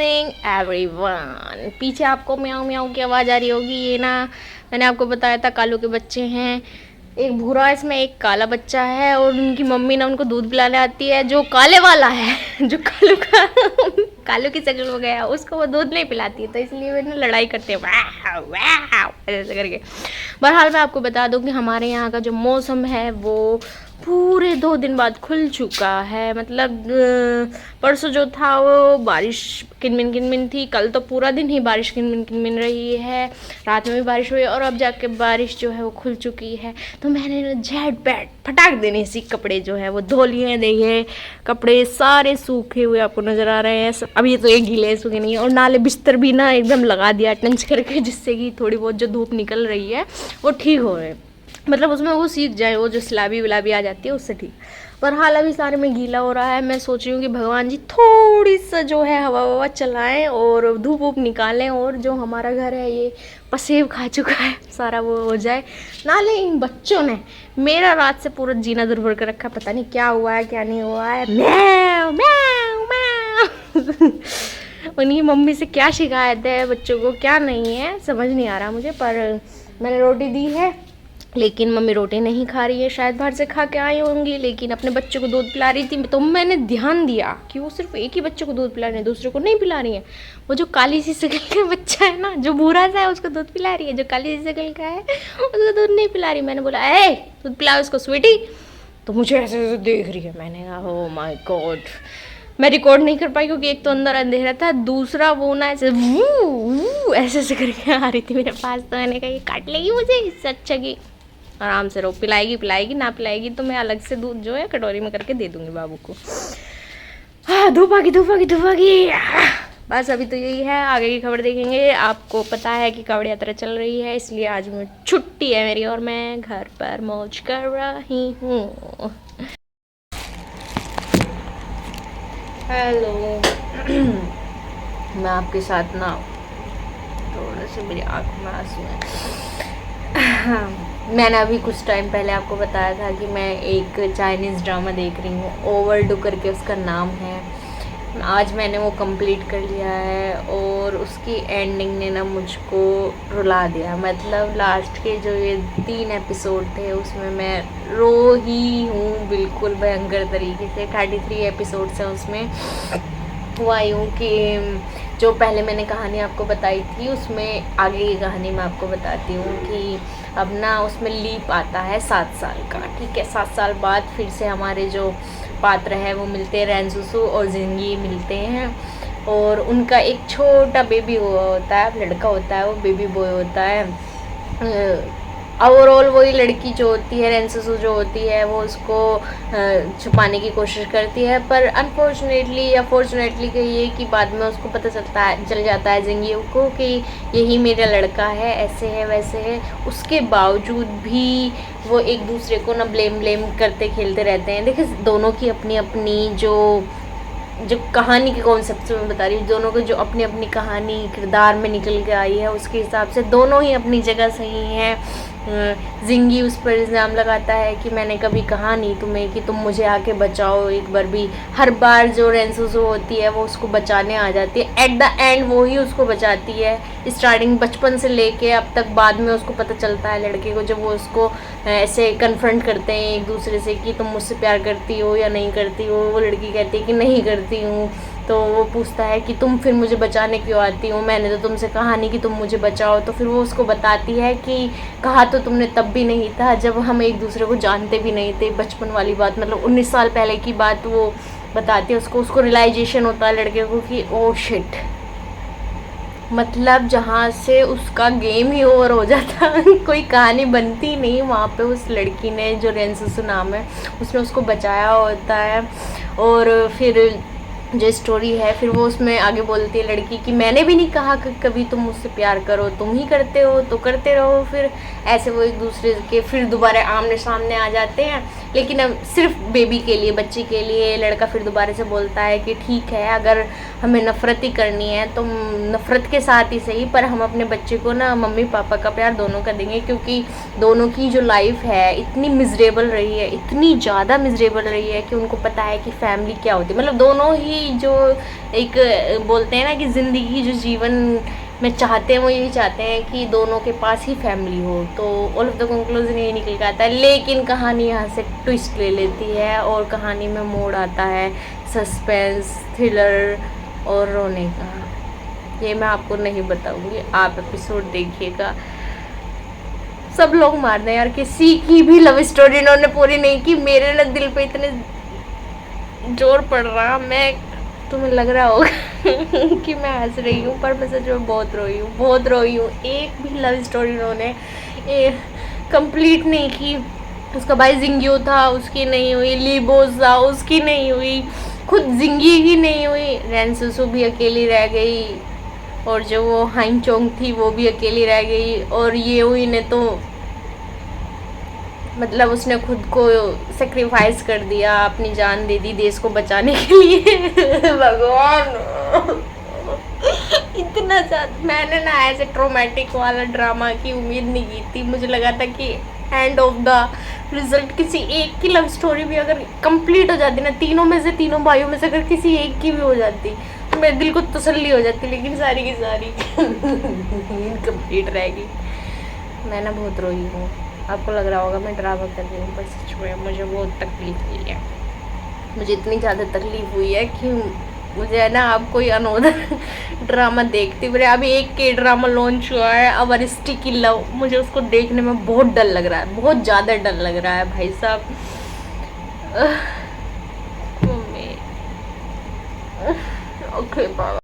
Morning everyone. पीछे आपको म्याऊं म्याऊं की आवाज़ आ रही होगी। ये ना मैंने आपको बताया था कालू के बच्चे हैं, एक भूरा इसमें एक काला बच्चा है और उनकी मम्मी ना उनको दूध पिलाने आती है। जो काले वाला है जो कालू का कालू की शक्ल हो गया उसको वो दूध नहीं पिलाती है, तो इसलिए वे ना लड़ाई करते हैं वाह वाह ऐसे करके। बहरहाल मैं आपको बता दूं कि हमारे यहाँ का जो मौसम है वो पूरे 2 दिन बाद खुल चुका है। मतलब परसों जो था वो बारिश किनमिन किनमिन थी, कल तो पूरा दिन ही बारिश किनमिन किनमिन रही है, रात में भी बारिश हुई और अब जाके बारिश जो है वो खुल चुकी है। तो मैंने ना झट बैठ फटाक देने से कपड़े जो है वो धो लिए। देखिए कपड़े सारे सूखे हुए आपको नज़र आ रहे हैं। अब ये तो एक गीले सूखे नहीं है, और नाले बिस्तर भी ना एकदम लगा दिया टंच करके, जिससे कि थोड़ी बहुत जो धूप निकल रही है वो ठीक हो रहे, मतलब उसमें वो सीख जाए, वो जो सलाबी वलाबी आ जाती है उससे ठीक। पर हाल अभी सारे में गीला हो रहा है। मैं सोच रही हूँ कि भगवान जी थोड़ी सा जो है हवा ववा चलाएं और धूप वूप निकालें, और जो हमारा घर है ये पसेब खा चुका है सारा वो हो जाए। नाले इन बच्चों ने मेरा रात से पूरा जीना दुर्भर कर रखा, पता नहीं क्या हुआ है क्या नहीं हुआ है। मैव मैव मैव उनकी मम्मी से क्या शिकायत है बच्चों को क्या नहीं है समझ नहीं आ रहा मुझे। पर मैंने रोटी दी है लेकिन मम्मी रोटी नहीं खा रही है, शायद बाहर से खा के आई होंगी, लेकिन अपने बच्चों को दूध पिला रही थी। तो मैंने ध्यान दिया कि वो सिर्फ एक ही बच्चे को दूध पिला रही है, दूसरे को नहीं पिला रही है। वो जो काली सी शक्ल का बच्चा है ना, जो भूरा सा है उसको दूध पिला रही है, जो काली सी शक्ल का है उसको दूध नहीं पिला रही। मैंने बोला ए दूध पिलाओ उसको स्वीटी, तो मुझे ऐसे ऐसे देख रही है। मैंने कहा ओ माय गॉड। मैं रिकॉर्ड नहीं कर पाई क्योंकि एक तो अंदर अंधेरा था, दूसरा वो ना ऐसे ऐसे ऐसे करके आ रही थी मेरे पास। तो मैंने कहा ये काट लेगी मुझे, इससे अच्छा कि आराम से रहो, पिलाएगी पिलाएगी, ना पिलाएगी तो मैं अलग से दूध जो है कटोरी में करके दे दूंगी बाबू को। धूप आ गई धूप आ गई धूप आ गई। बस अभी तो यही है, आगे की खबर देखेंगे। आपको पता है कि कावड़ यात्रा चल रही है, इसलिए आज में छुट्टी है मेरी और मैं घर पर मौज कर रही हूँ। हेलो मैं आपके साथ ना थोड़ा सा मेरी आँखों में आंसू है। मैंने अभी कुछ टाइम पहले आपको बताया था कि मैं एक चाइनीज़ ड्रामा देख रही हूँ, ओवरडू करके उसका नाम है। आज मैंने वो कंप्लीट कर लिया है और उसकी एंडिंग ने ना मुझको रुला दिया। मतलब लास्ट के जो ये 3 एपिसोड थे उसमें मैं रो ही हूँ बिल्कुल भयंकर तरीके से। 33 एपिसोड्स हैं उसमें। हुआ यूँ कि जो पहले मैंने कहानी आपको बताई थी उसमें आगे की कहानी मैं आपको बताती हूँ कि अब ना उसमें लीप आता है 7 साल का, ठीक है। 7 साल बाद फिर से हमारे जो पात्र है वो मिलते हैं, रेंजुसु और जिंगी मिलते हैं, और उनका एक छोटा बेबी हुआ होता है, लड़का होता है, वो बेबी बॉय होता है। ओवरऑल वही लड़की जो होती है रेंजुसु जो होती है वो उसको छुपाने की कोशिश करती है, पर अनफॉर्चुनेटली या फॉर्चुनेटली कहिए कि बाद में उसको पता चल जाता है जिंगी को कि यही मेरा लड़का है, ऐसे है वैसे है। उसके बावजूद भी वो एक दूसरे को ना ब्लेम करते खेलते रहते हैं। देखिए दोनों की अपनी अपनी जो कहानी के कॉन्सेप्ट से मैं बता रही हूँ, दोनों को जो अपनी अपनी कहानी किरदार में निकल के आई है उसके हिसाब से दोनों ही अपनी जगह सही हैं। जिंगी उस पर इल्ज़ाम लगाता है कि मैंने कभी कहा नहीं तुम्हें कि तुम मुझे आके बचाओ एक बार भी। हर बार जो रेंजुसु होती है वो उसको बचाने आ जाती है, एट द एंड वो ही उसको बचाती है। स्टार्टिंग बचपन से लेके अब तक बाद में उसको पता चलता है लड़के को, जब वो उसको ऐसे कन्फ्रंट करते हैं एक दूसरे से कि तुम मुझसे प्यार करती हो या नहीं करती हो। वो लड़की कहती है कि नहीं करती हूँ, तो वो पूछता है कि तुम फिर मुझे बचाने क्यों आती हो, मैंने तो तुमसे कहा नहीं कि तुम मुझे बचाओ। तो फिर वो उसको बताती है कि कहा तो तुमने तब भी नहीं था जब हम एक दूसरे को जानते भी नहीं थे, बचपन वाली बात, मतलब 19 साल पहले की बात वो बताती है उसको रियलाइजेशन होता है लड़के को कि ओ शिट, मतलब जहाँ से उसका गेम ही ओवर हो जाता कोई कहानी बनती नहीं, वहाँ पे उस लड़की ने जो रेंजुसु नाम है उसने उसको बचाया होता है। और फिर जो स्टोरी है फिर वो उसमें आगे बोलती है लड़की कि मैंने भी नहीं कहा कि कभी तुम मुझसे प्यार करो, तुम ही करते हो तो करते रहो। फिर ऐसे वो एक दूसरे के फिर दोबारा आमने सामने आ जाते हैं। लेकिन अब सिर्फ बेबी के लिए, बच्चे के लिए लड़का फिर दोबारा से बोलता है कि ठीक है, अगर हमें नफ़रत ही करनी है तो नफ़रत के साथ ही सही, पर हम अपने बच्चे को ना मम्मी पापा का प्यार दोनों का देंगे, क्योंकि दोनों की जो लाइफ है इतनी मिजरेबल रही है, इतनी ज़्यादा मिजरेबल रही है कि उनको पता है कि फैमिली क्या होती है। मतलब दोनों ही जो एक बोलते हैं ना कि ज़िंदगी जो जीवन में चाहते हैं वो यही चाहते हैं कि दोनों के पास ही फैमिली हो। तो ऑल ऑफ द कंक्लूजन यही निकल के आता है। लेकिन कहानी यहाँ से ट्विस्ट ले लेती है और कहानी में मोड़ आता है सस्पेंस, थ्रिलर और रोने का। ये मैं आपको नहीं बताऊंगी, आप एपिसोड देखिएगा। सब लोग मार दें यार, किसी की भी लव स्टोरी इन्होंने पूरी नहीं की। मेरे ना दिल पे इतने जोर पड़ रहा, मैं तुम्हें लग रहा होगा कि मैं हंस रही हूँ, पर मैं सच में बहुत रोई हूँ, बहुत रोई हूँ। एक भी लव स्टोरी उन्होंने कंप्लीट नहीं की। उसका भाई जिंगियो था, उसकी नहीं हुई। लीबोस था, उसकी नहीं हुई। खुद जिंगी ही नहीं हुई। रैनसुसु भी अकेली रह गई, और जो वो हाइन चोंग थी वो भी अकेली रह गई। और ये हुई ने तो मतलब उसने खुद को सेक्रीफाइस कर दिया, अपनी जान दे दी देश को बचाने के लिए। भगवान, इतना ज़्यादा मैंने ना ऐसे ट्रोमेटिक वाला ड्रामा की उम्मीद नहीं की थी। मुझे लगा था कि एंड ऑफ द रिजल्ट किसी एक की लव स्टोरी भी अगर कंप्लीट हो जाती ना, तीनों में से, तीनों भाइयों में से अगर किसी एक की भी हो जाती तो मेरे दिल को तसल्ली हो जाती। लेकिन सारी की सारी इनकम्प्लीट रहेगी। मैं ना बहुत रोई हूँ। आपको लग रहा होगा मैं ड्रामा कर रही हूँ, पर सच में मुझे बहुत तकलीफ़ हुई है। मुझे इतनी ज़्यादा तकलीफ़ हुई है कि मुझे है ना, आप कोई अनोदर ड्रामा देखती मेरे। अभी एक के ड्रामा लॉन्च हुआ है, अवर स्टिकी लव। मुझे उसको देखने में बहुत डर लग रहा है, बहुत ज़्यादा डर लग रहा है भाई साहब। मम्मी, ओके बाबा।